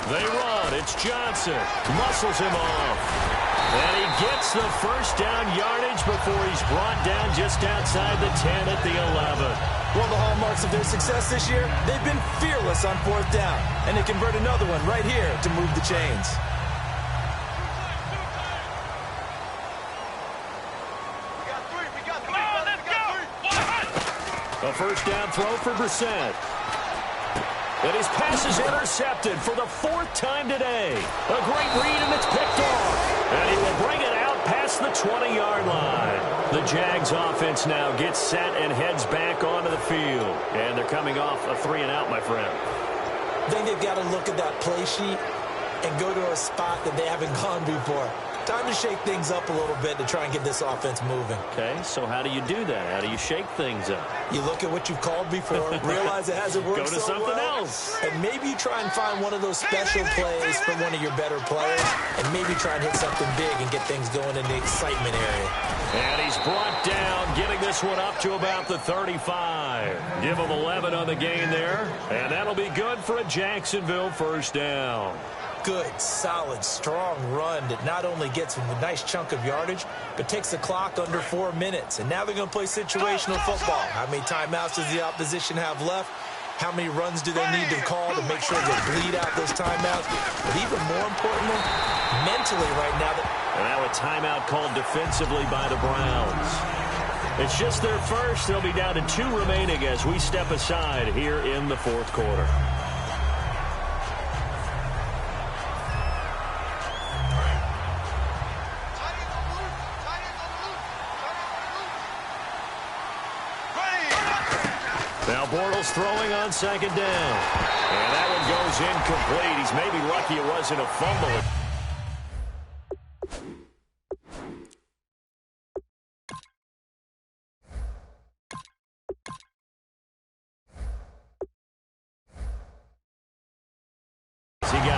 S2: They run. It's Johnson. Muscles him off. And he gets the first down yardage before he's brought down just outside the 10 at the 11.
S1: One of the hallmarks of their success this year, they've been fearless on 4th down. And they convert another one right here to move the chains.
S2: A first down throw for Brissett. And his pass is intercepted for the 4th time today. A great read, and it's picked off. And he will bring it out past the 20-yard line. The Jags offense now gets set and heads back onto the field. And they're coming off a 3-and-out, my friend.
S1: I think they've got to look at that play sheet and go to a spot that they haven't gone before. Time to shake things up a little bit to try and get this offense moving.
S2: Okay, so how do you do that? How do you shake things up?
S1: You look at what you've called before, realize it hasn't worked
S2: Go to
S1: so
S2: something
S1: well,
S2: else.
S1: and maybe you try and find one of those special plays from one of your better players, and maybe try and hit something big and get things going in the excitement area.
S2: And he's brought down, getting this one up to about the 35. Give him 11 on the gain there, and that'll be good for a Jacksonville first down.
S1: Good, solid, strong run that not only gets them a nice chunk of yardage, but takes the clock under 4 minutes. And now they're going to play situational football. How many timeouts does the opposition have left? How many runs do they need to call to make sure they bleed out those timeouts? But even more importantly, mentally right now.
S2: And now a timeout called defensively by the Browns. It's just their first. They'll be down to 2 remaining as we step aside here in the 4th quarter. Now Bortles throwing on 2nd down. And that one goes incomplete. He's maybe lucky it wasn't a fumble. He got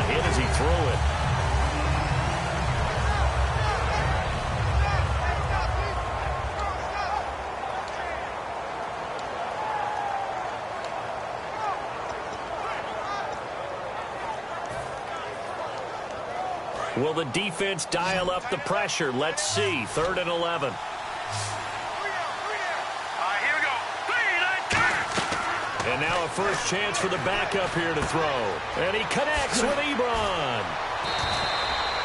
S2: Will the defense dial up the pressure? Let's see. 3rd and 11.
S3: Here we go.
S2: And now a first chance for the backup here to throw. And he connects with Ebron.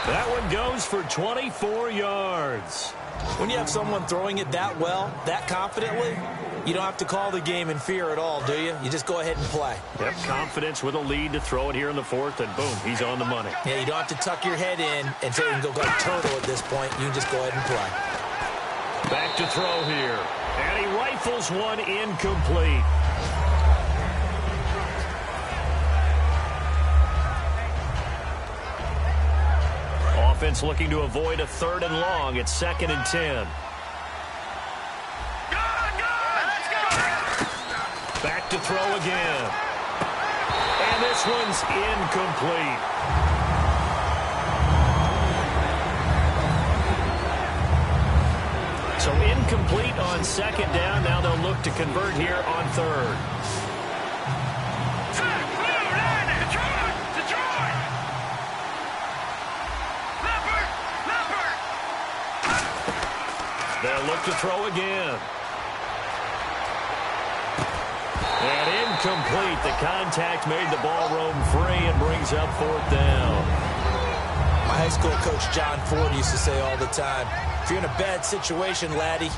S2: That one goes for 24 yards.
S1: When you have someone throwing it that well, that confidently, you don't have to call the game in fear at all, do you? You just go ahead and play.
S2: Yep, confidence with a lead to throw it here in the 4th, and boom, he's on the money.
S1: Yeah, you don't have to tuck your head in and say you can go like turtle at this point. You can just go ahead and play.
S2: Back to throw here. And he rifles one incomplete. Offense looking to avoid a 3rd and long. It's 2nd and 10. Back to throw again. And this one's incomplete. So incomplete on 2nd down. Now they'll look to convert here on 3rd. They'll look to throw again. And incomplete. The contact made the ball roam free and brings up 4th down.
S1: My high school coach John Ford used to say all the time, if you're in a bad situation, laddie,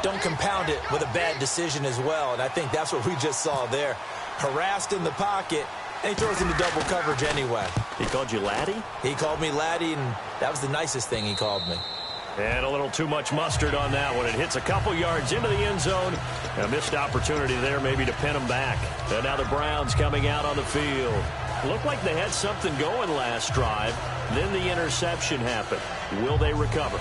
S1: don't compound it with a bad decision as well. And I think that's what we just saw there. Harassed in the pocket, and he throws into double coverage anyway.
S2: He called you laddie?
S1: He called me laddie, and that was the nicest thing he called me.
S2: And a little too much mustard on that one. It hits a couple yards into the end zone. A missed opportunity there maybe to pin them back. And now the Browns coming out on the field. Looked like they had something going last drive. Then the interception happened. Will they recover?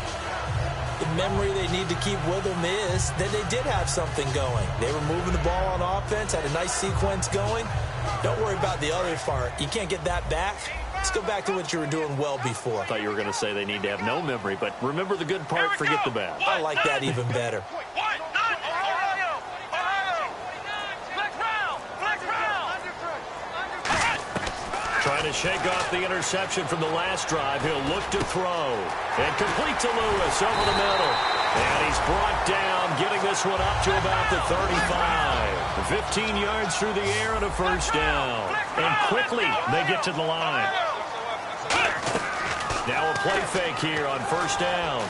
S1: The memory they need to keep with them is that they did have something going. They were moving the ball on offense, had a nice sequence going. Don't worry about the other part. You can't get that back. Let's go back to what you were doing well before.
S2: I thought you were going to say they need to have no memory, but remember the good part, forget the bad.
S1: I like that even better.
S2: Trying to shake off the interception from the last drive. He'll look to throw. And complete to Lewis over the middle. And he's brought down, getting this one up to about the 35. 15 yards through the air and a first down. And quickly they get to the line. Now a play fake here on first down.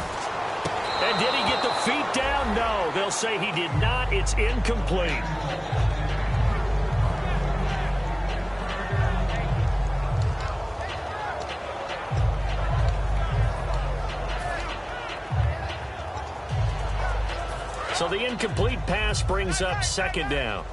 S2: And did he get the feet down? No, they'll say he did not. It's incomplete. So the incomplete pass brings up 2nd down.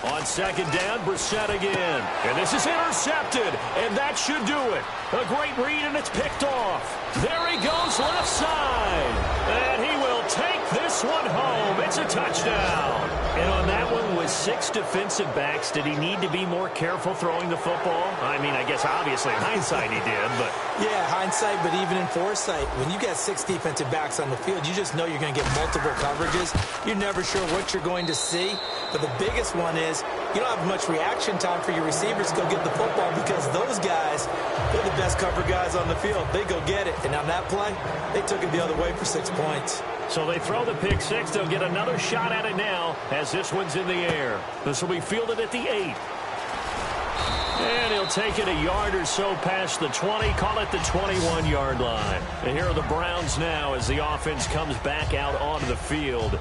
S2: On 2nd down, Brissett again. And this is intercepted, and that should do it. A great read, and it's picked off. There he goes, left side. And he will take this one home. It's a touchdown. And on that one, with 6 defensive backs, did he need to be more careful throwing the football? I mean, I guess obviously in hindsight he did, but...
S1: Yeah, hindsight, but even in foresight, when you got 6 defensive backs on the field, you just know you're going to get multiple coverages. You're never sure what you're going to see. But the biggest one is you don't have much reaction time for your receivers to go get the football because those guys, they're the best cover guys on the field. They go get it. And on that play, they took it the other way for 6 points.
S2: So they throw the pick six. They'll get another shot at it now as this one's in the air. This will be fielded at the 8. And he'll take it a yard or so past the 20, call it the 21-yard line. And here are the Browns now as the offense comes back out onto the field.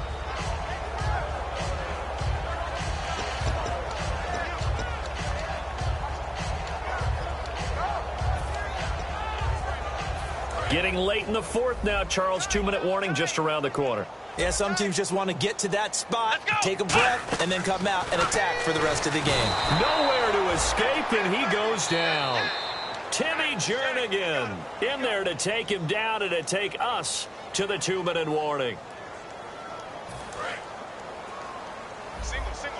S2: Getting late in the 4th now, Charles. 2-minute warning just around the corner.
S1: Yeah, some teams just want to get to that spot, take a breath, and then come out and attack for the rest of the game.
S2: Nowhere to escape, and he goes down. Timmy Jernigan in there to take him down and to take us to the 2-minute warning.
S3: Single, slot.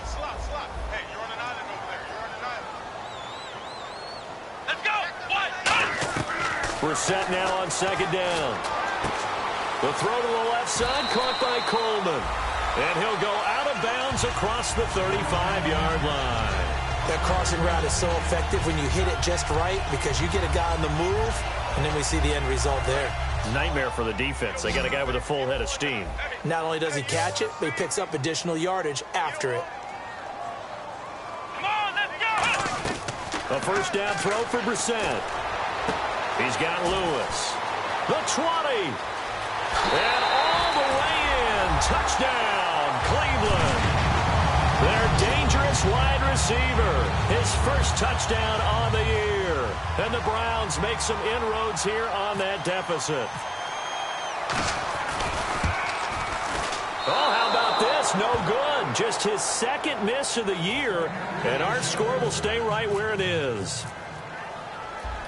S3: Hey, you're on an island over there. You're on an island. Let's go.
S2: We're set now on 2nd down. The throw to the left side, caught by Coleman. And he'll go out of bounds across the 35-yard line.
S1: That crossing route is so effective when you hit it just right because you get a guy on the move, and then we see the end result there.
S2: Nightmare for the defense. They got a guy with a full head of steam.
S1: Not only does he catch it, but he picks up additional yardage after it.
S3: Come on, let's go!
S2: A first down throw for Brissett. He's got Lewis. The 20. And all the way in. Touchdown, Cleveland. Their dangerous wide receiver. His first touchdown on the year. And the Browns make some inroads here on that deficit. Oh, how about this? No good. Just his second miss of the year. And our score will stay right where it is.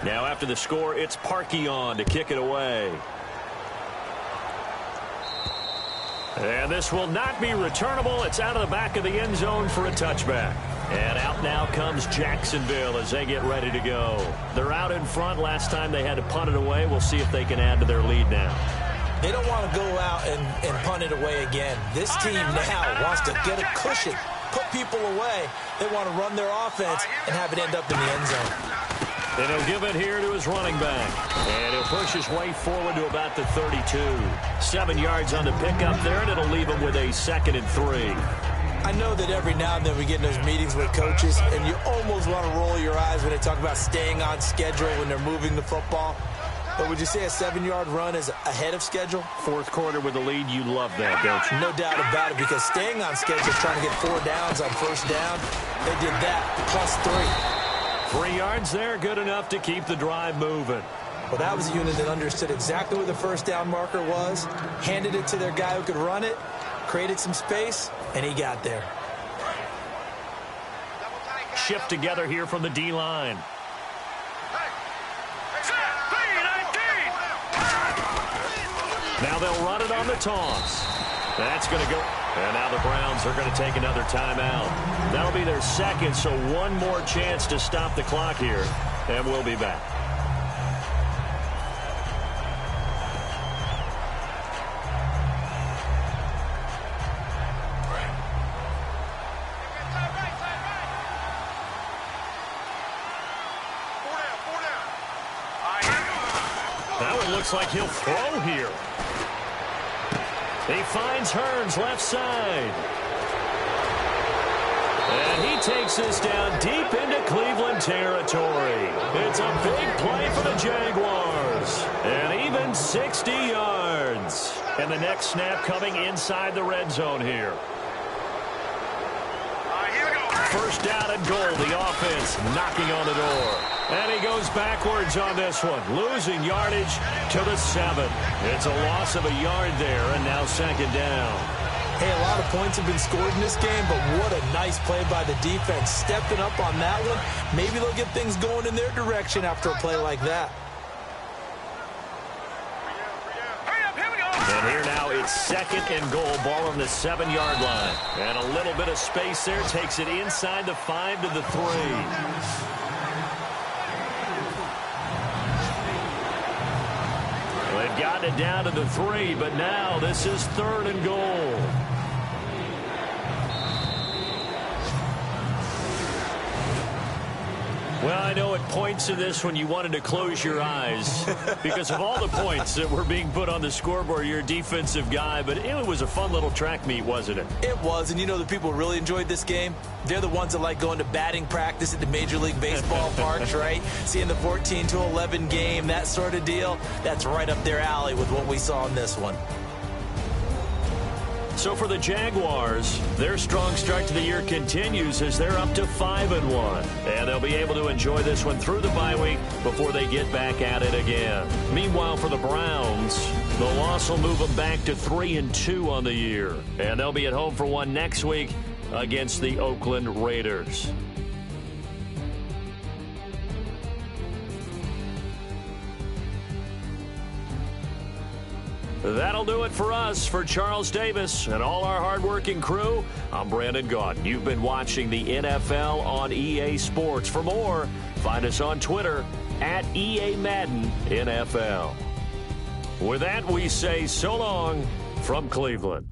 S2: Now after the score, it's Parkey on to kick it away. And this will not be returnable. It's out of the back of the end zone for a touchback. And out now comes Jacksonville as they get ready to go. They're out in front. Last time they had to punt it away. We'll see if they can add to their lead now.
S1: They don't want to go out and punt it away again. This team now wants to get a cushion, put people away. They want to run their offense and have it end up in the end zone.
S2: And he'll give it here to his running back. And he'll push his way forward to about the 32. 7 yards on the pickup there, and it'll leave him with a 2nd and 3.
S1: I know that every now and then we get in those meetings with coaches, and you almost want to roll your eyes when they talk about staying on schedule when they're moving the football. But would you say a 7-yard run is ahead of schedule?
S2: Fourth quarter with the lead, you love that, don't you?
S1: No doubt about it, because staying on schedule, trying to get 4 downs on first down, they did that plus 3.
S2: 3 yards there, good enough to keep the drive moving.
S1: Well, that was a unit that understood exactly where the first down marker was, handed it to their guy who could run it, created some space, and he got there.
S2: Shift together here from the D-line. Now they'll run it on the toss. That's going to go. And now the Browns are going to take another timeout. That'll be their second, so one more chance to stop the clock here. And we'll be back. Now it looks like he'll throw here. He finds Hearns left side. And he takes this down deep into Cleveland territory. It's a big play for the Jaguars. And even 60 yards. And the next snap coming inside the red zone here. First down and goal. The offense knocking on the door. And he goes backwards on this one, losing yardage to the 7. It's a loss of a yard there, and now 2nd down.
S1: Hey, a lot of points have been scored in this game, but what a nice play by the defense. Stepping up on that one. Maybe they'll get things going in their direction after a play like that.
S2: And here now it's 2nd and goal, ball on the 7-yard line. And a little bit of space there, takes it inside the 5 to the 3. They've gotten it down to the 3, but now this is 3rd and goal. Well, I know at points in this when you wanted to close your eyes because of all the points that were being put on the scoreboard. You're a defensive guy, but it was a fun little track meet, wasn't it?
S1: It was, and you know the people really enjoyed this game? They're the ones that like going to batting practice at the Major League Baseball parks, right? Seeing the 14-11 game, that sort of deal. That's right up their alley with what we saw in this one.
S2: So for the Jaguars, their strong start to the year continues as they're up to 5-1. And they'll be able to enjoy this one through the bye week before they get back at it again. Meanwhile, for the Browns, the loss will move them back to 3-2 on the year. And they'll be at home for one next week against the Oakland Raiders. That'll do it for us. For Charles Davis and all our hardworking crew, I'm Brandon Gaudin. You've been watching the NFL on EA Sports. For more, find us on Twitter at EA Madden NFL. With that, we say so long from Cleveland.